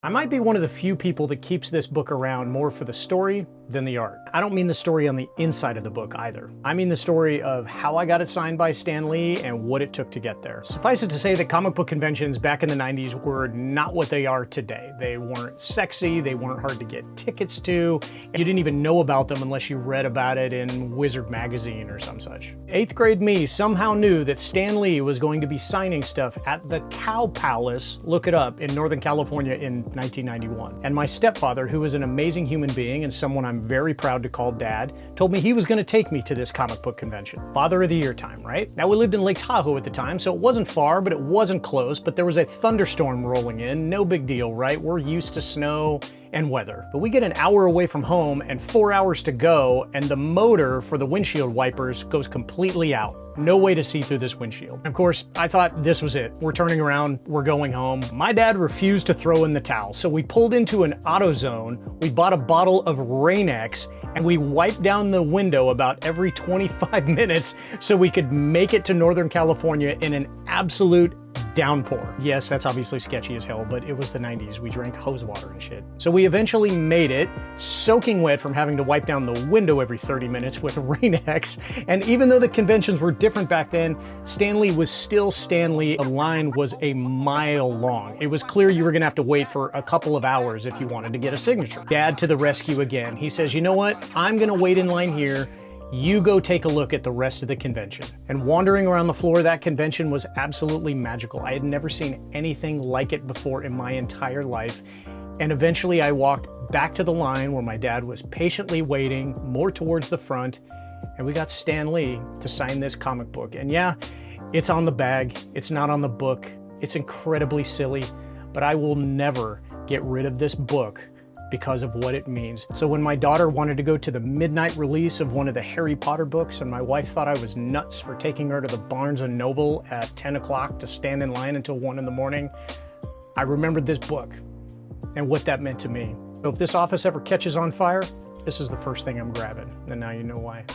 I might be one of the few people that keeps this book around more for the story than the art. I don't mean the story on the inside of the book either. I mean the story of how I got it signed by Stan Lee and what it took to get there. Suffice it to say that comic book conventions back in the 90s were not what they are today. They weren't sexy, they weren't hard to get tickets to. You didn't even know about them unless you read about it in Wizard magazine or some such. 8th grade me somehow knew that Stan Lee was going to be signing stuff at the Cow Palace, look it up, in Northern California in 1991. And my stepfather, who is an amazing human being and someone I'm very proud to call dad, told me he was going to take me to this comic book convention. Father of the Year time, right? Now we lived in Lake Tahoe at the time, so it wasn't far, but it wasn't close, but there was a thunderstorm rolling in. No big deal, right? We're used to snow and weather. But we get an hour away from home and 4 hours to go, and the motor for the windshield wipers goes completely out. No way to see through this windshield. Of course, I thought this was it. We're turning around, we're going home. My dad refused to throw in the towel, so we pulled into an AutoZone, we bought a bottle of Rain-X, and we wiped down the window about every 25 minutes so we could make it to Northern California in an absolute downpour. Yes, that's obviously sketchy as hell, but it was the 90s. We drank hose water and shit. So we eventually made it, soaking wet from having to wipe down the window every 30 minutes with Rain-X. And even though the conventions were different back then, Stan Lee was still Stan Lee. The line was a mile long. It was clear you were gonna have to wait for a couple of hours if you wanted to get a signature. Dad to the rescue again. He says, you know what? I'm gonna wait in line here. You go take a look at the rest of the convention. And wandering around the floor of that convention was absolutely magical. I had never seen anything like it before in my entire life. And eventually I walked back to the line where my dad was patiently waiting, more towards the front, and we got Stan Lee to sign this comic book. And yeah, it's on the bag, it's not on the book. It's incredibly silly, but I will never get rid of this book because of what it means. So when my daughter wanted to go to the midnight release of one of the Harry Potter books and my wife thought I was nuts for taking her to the Barnes & Noble at 10 o'clock to stand in line until 1 in the morning, I remembered this book and what that meant to me. So if this office ever catches on fire, this is the first thing I'm grabbing, and now you know why.